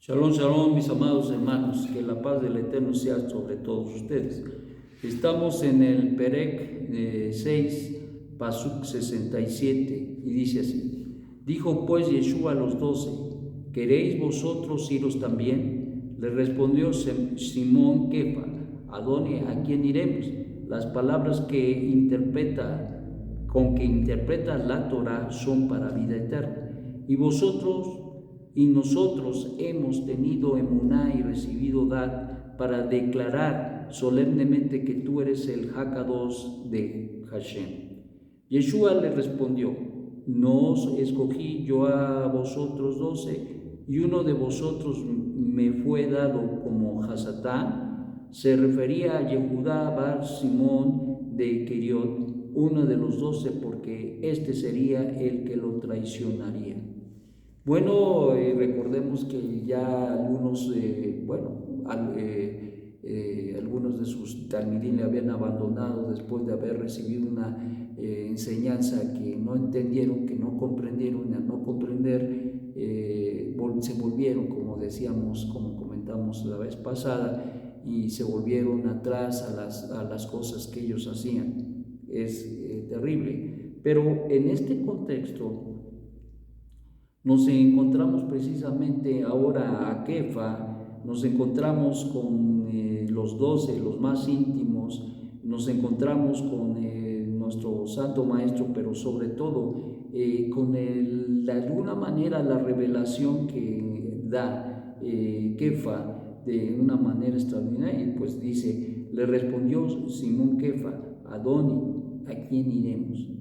Shalom, shalom, mis amados hermanos, que la paz del Eterno sea sobre todos ustedes. Estamos en el Perec 6, Pasuk 67, y dice así: Dijo pues Yeshua a los 12, ¿queréis vosotros iros también? Le respondió Simón Kefa, Adoni, ¿a quién iremos? Las palabras con que interpreta la Torah son para vida eterna. Y nosotros hemos tenido emuná y recibido dat para declarar solemnemente que tú eres el Hakados de Hashem. Yeshua le respondió: ¿no os escogí yo a vosotros 12, y uno de vosotros me fue dado como Hasatán? Se refería a Yehudá bar Simón de Keriot, uno de los 12, porque este sería el que lo traicionaría. Bueno, recordemos que ya algunos, algunos de sus talmidín le habían abandonado después de haber recibido una enseñanza que no entendieron, que no comprendieron, y al no comprender se volvieron, como decíamos, como comentamos la vez pasada, y se volvieron atrás a las cosas que ellos hacían. Es terrible. Pero en este contexto nos encontramos precisamente ahora a Kefa, nos encontramos con los 12, los más íntimos, nos encontramos con nuestro Santo Maestro, pero sobre todo con de alguna manera la revelación que da Kefa de una manera extraordinaria. Y pues dice, le respondió Simón Kefa, Adoni, ¿a quién iremos?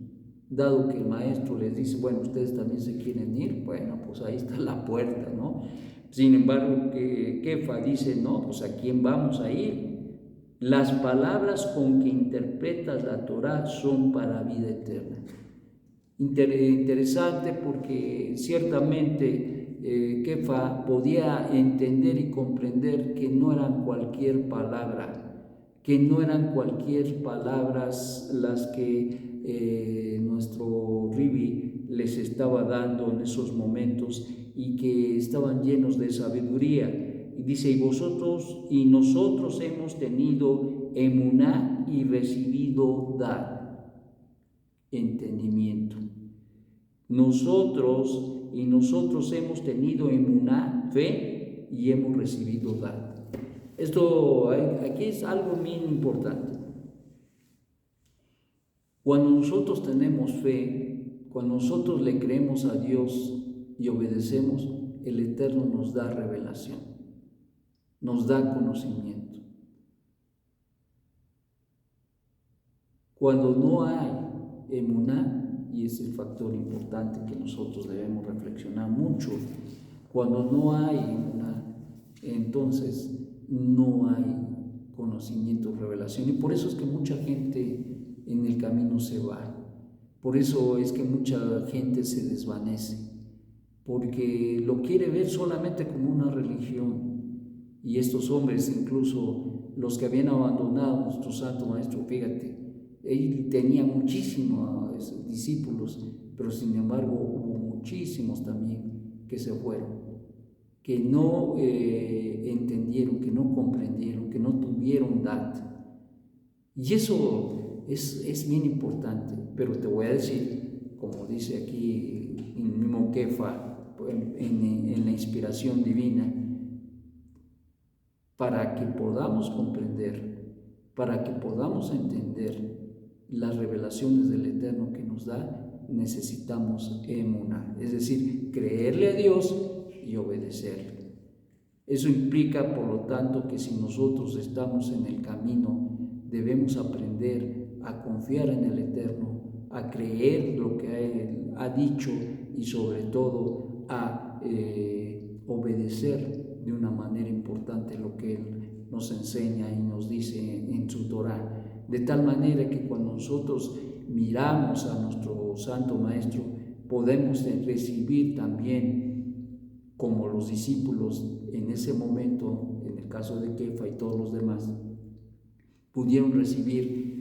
Dado que el maestro les dice, bueno, ustedes también se quieren ir, bueno, pues ahí está la puerta, ¿no? Sin embargo, Kefa dice, no, pues ¿a quién vamos a ir? Las palabras con que interpretas la Torah son para vida eterna. Interesante, porque ciertamente Kefa podía entender y comprender que no eran cualquier palabra, que no eran cualquier palabras las que nuestro Ribi les estaba dando en esos momentos, y que estaban llenos de sabiduría. Y dice, y nosotros hemos tenido emuná y recibido dar, entendimiento. Nosotros hemos tenido emuná, fe, y hemos recibido dar. Esto aquí es algo muy importante. Cuando nosotros tenemos fe, cuando nosotros le creemos a Dios y obedecemos, el Eterno nos da revelación, nos da conocimiento. Cuando no hay emuná, y es el factor importante que nosotros debemos reflexionar mucho, cuando no hay emuná, entonces no hay conocimiento, revelación, y por eso es que mucha gente en el camino se va. Por eso es que mucha gente se desvanece, porque lo quiere ver solamente como una religión. Y estos hombres, incluso los que habían abandonado a nuestro Santo Maestro, fíjate, él tenía muchísimos discípulos, pero sin embargo hubo muchísimos también que se fueron, que no entendieron, que no comprendieron, que no tuvieron datos. Y eso es bien importante. Pero te voy a decir, como dice aquí en el mismo Kefa, en la inspiración divina, para que podamos comprender, para que podamos entender las revelaciones del Eterno que nos da, necesitamos emuná, es decir, creerle a Dios y obedecerle. Eso implica, por lo tanto, que si nosotros estamos en el camino, debemos aprender a confiar en el Eterno, a creer lo que Él ha dicho, y sobre todo a obedecer de una manera importante lo que Él nos enseña y nos dice en su Torah. De tal manera que cuando nosotros miramos a nuestro Santo Maestro, podemos recibir también, como los discípulos en ese momento, en el caso de Kefa y todos los demás, pudieron recibir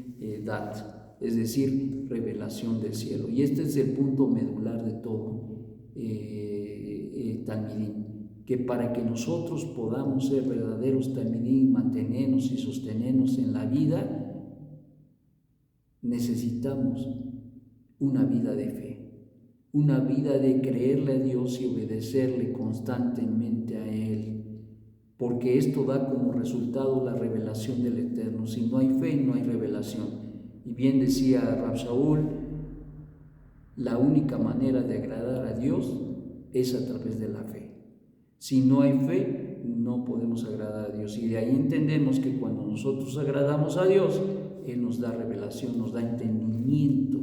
dat, es decir, revelación del cielo. Y este es el punto medular de todo talmidín. que para que nosotros podamos ser verdaderos talmidim, mantenernos y sostenernos en la vida, necesitamos una vida de fe, una vida de creerle a Dios y obedecerle constantemente a Él, porque esto da como resultado la revelación del Eterno. Si no hay fe, no hay revelación. Y bien decía Rab Shaul, la única manera de agradar a Dios es a través de la fe. Si no hay fe, no podemos agradar a Dios. Y de ahí entendemos que cuando nosotros agradamos a Dios, Él nos da revelación, nos da entendimiento,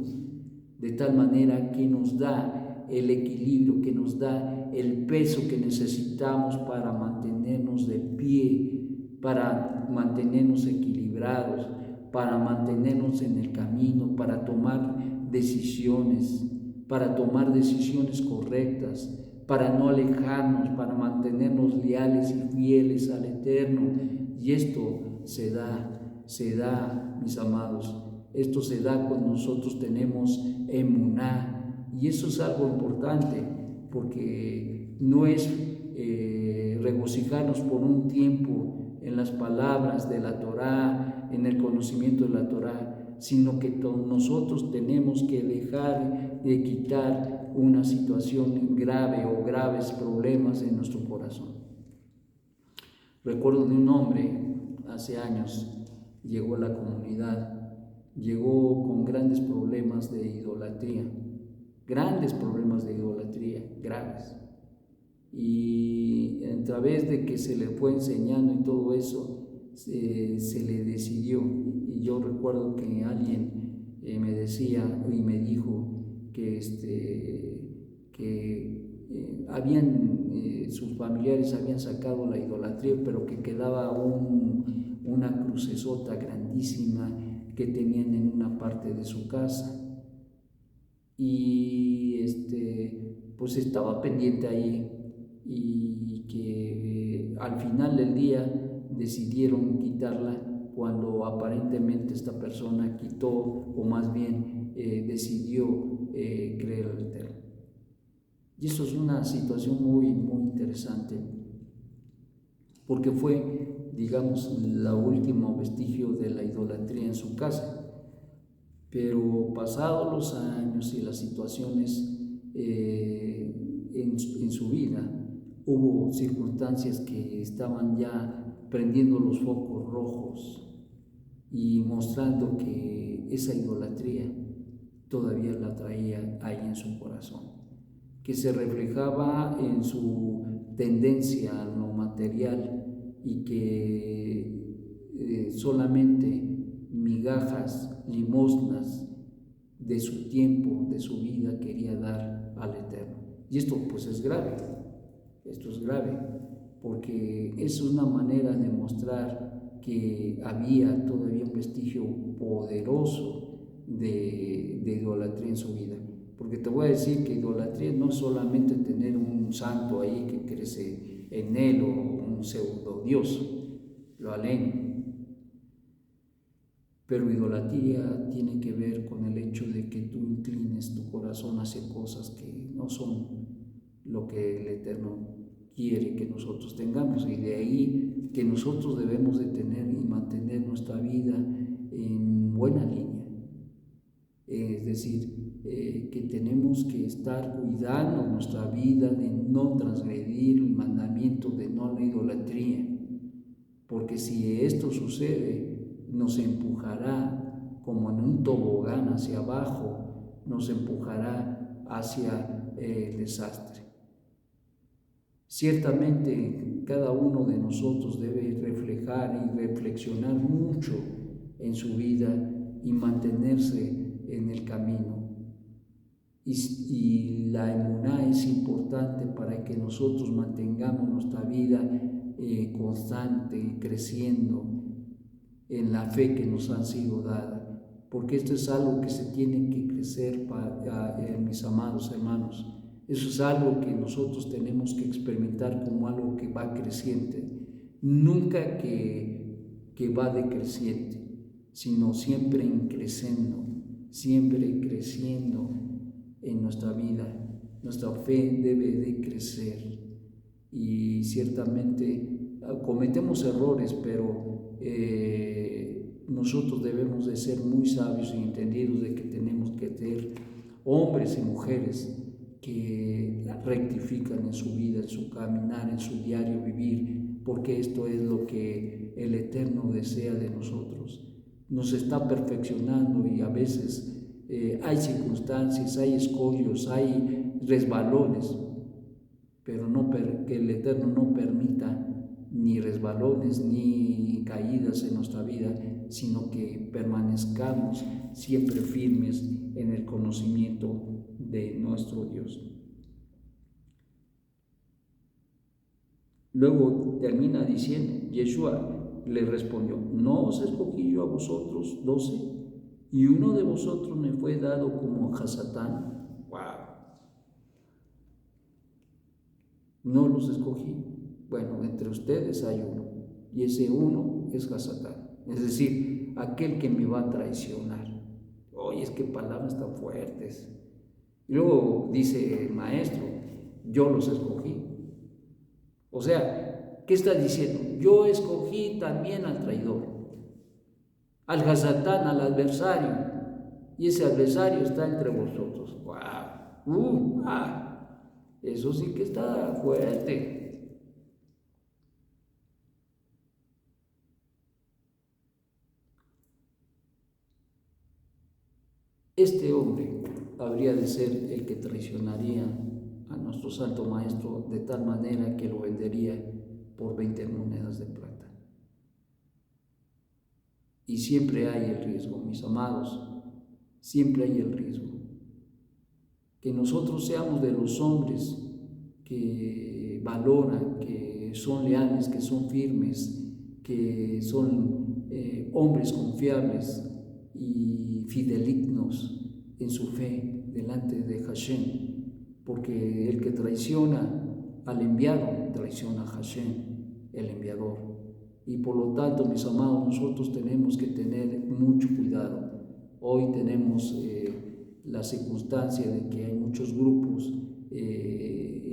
de tal manera que nos da el equilibrio, que nos da el peso que necesitamos para mantenernos de pie, para mantenernos equilibrados, para mantenernos en el camino, para tomar decisiones correctas, para no alejarnos, para mantenernos leales y fieles al Eterno. Y esto se da, mis amados, esto se da cuando nosotros tenemos emuná, y eso es algo importante, porque no es regocijarnos por un tiempo en las palabras de la Torá, en el conocimiento de la Torá, sino que nosotros tenemos que dejar de quitar una situación grave o graves problemas en nuestro corazón. Recuerdo de un hombre, hace años, llegó a la comunidad, llegó con grandes problemas de idolatría, graves. Y a través de que se le fue enseñando y todo eso, se le decidió. Y yo recuerdo que alguien me decía y me dijo que sus familiares habían sacado la idolatría, pero que quedaba una crucesota grandísima que tenían en una parte de su casa. Y pues estaba pendiente ahí, y que al final del día decidieron quitarla, cuando aparentemente esta persona quitó, o más bien decidió creer al Eterno. Y eso es una situación muy, muy interesante, porque fue, digamos, el último vestigio de la idolatría en su casa. Pero pasados los años y las situaciones en su vida, hubo circunstancias que estaban ya prendiendo los focos rojos y mostrando que esa idolatría todavía la traía ahí en su corazón, que se reflejaba en su tendencia a lo material, y que solamente migajas, limosnas de su tiempo, de su vida, quería dar al Eterno. Y esto pues es grave, porque es una manera de mostrar que había todavía un vestigio poderoso de idolatría en su vida. Porque te voy a decir que idolatría no es solamente tener un santo ahí que crece en él, o un pseudo dios, lo aleno. Pero idolatría tiene que ver con el hecho de que tú inclines tu corazón hacia cosas que no son lo que el Eterno quiere que nosotros tengamos, y de ahí que nosotros debemos de tener y mantener nuestra vida en buena línea. Es decir, que tenemos que estar cuidando nuestra vida de no transgredir el mandamiento de no la idolatría, porque si esto sucede, nos empujará como en un tobogán hacia abajo, nos empujará hacia el desastre. Ciertamente cada uno de nosotros debe reflejar y reflexionar mucho en su vida y mantenerse en el camino. Y la emuná es importante para que nosotros mantengamos nuestra vida constante, creciendo en la fe que nos han sido dada, porque esto es algo que se tiene que crecer, mis amados hermanos. Eso es algo que nosotros tenemos que experimentar como algo que va creciente, nunca que va decreciente, sino siempre creciendo en nuestra vida. Nuestra fe debe de crecer, y ciertamente cometemos errores, pero nosotros debemos de ser muy sabios y entendidos de que tenemos que ser hombres y mujeres que rectifican en su vida, en su caminar, en su diario vivir, porque esto es lo que el Eterno desea de nosotros. Nos está perfeccionando y a veces hay circunstancias, hay escollos, hay resbalones, pero que el Eterno no permita ni resbalones ni caídas en nuestra vida, sino que permanezcamos siempre firmes en el conocimiento de nuestro Dios. Luego termina diciendo, Yeshua le respondió, ¿no os escogí yo a vosotros 12? Y uno de vosotros me fue dado como Hasatán. ¡Wow! No los escogí. Bueno, entre ustedes hay uno, y ese uno es Hasatán, es decir, aquel que me va a traicionar. Oye, es que palabras tan fuertes. Y luego dice el maestro, yo los escogí. O sea, ¿qué está diciendo? Yo escogí también al traidor, al Hasatán, al adversario, y ese adversario está entre vosotros. ¡Wow! Eso sí que está fuerte. Este hombre habría de ser el que traicionaría a nuestro Santo Maestro de tal manera que lo vendería por 20 monedas de plata. Y siempre hay el riesgo, mis amados, siempre hay el riesgo. Que nosotros seamos de los hombres que valoran, que son leales, que son firmes, que son hombres confiables y fidelignos en su fe delante de Hashem, porque el que traiciona al enviado traiciona a Hashem, el enviador. Y por lo tanto, mis amados, nosotros tenemos que tener mucho cuidado. Hoy tenemos la circunstancia de que hay muchos grupos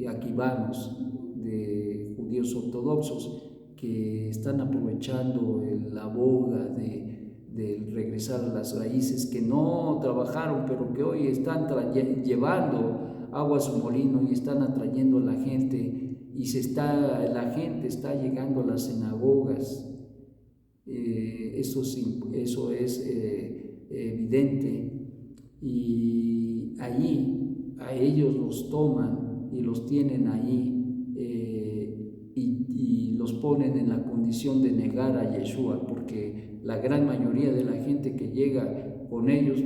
aquivanos de judíos ortodoxos que están aprovechando la boga de regresar a las raíces, que no trabajaron, pero que hoy están llevando agua a su molino y están atrayendo a la gente, y la gente está llegando a las sinagogas. Eso es evidente, y allí a ellos los toman y los tienen ahí y los ponen en la condición de negar a Yeshua, porque la gran mayoría de la gente que llega con ellos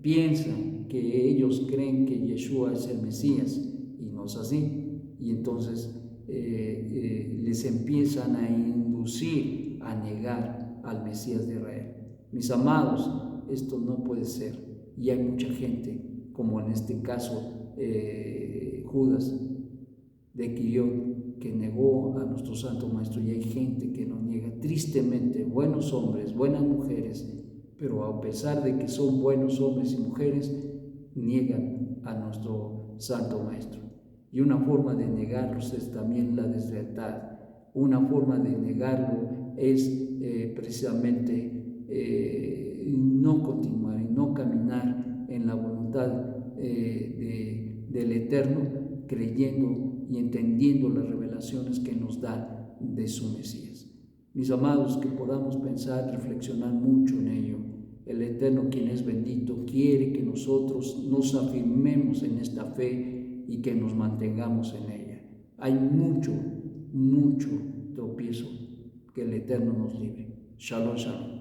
piensan que ellos creen que Yeshua es el Mesías, y no es así, y entonces les empiezan a inducir a negar al Mesías de Israel. Mis amados, esto no puede ser, y hay mucha gente, como en este caso Judas de Quiriot, que negó a nuestro Santo Maestro, y hay gente que lo niega tristemente, buenos hombres, buenas mujeres, pero a pesar de que son buenos hombres y mujeres, niegan a nuestro Santo Maestro. Y una forma de negarlos es también la deslealtad. Una forma de negarlo es precisamente no continuar y no caminar en la voluntad del Eterno, creyendo y entendiendo las revelaciones que nos da de su Mesías. Mis amados, que podamos pensar, reflexionar mucho en ello. El Eterno, quien es bendito, quiere que nosotros nos afirmemos en esta fe y que nos mantengamos en ella. Hay mucho tropiezo. Que el Eterno nos libre. Shalom, shalom.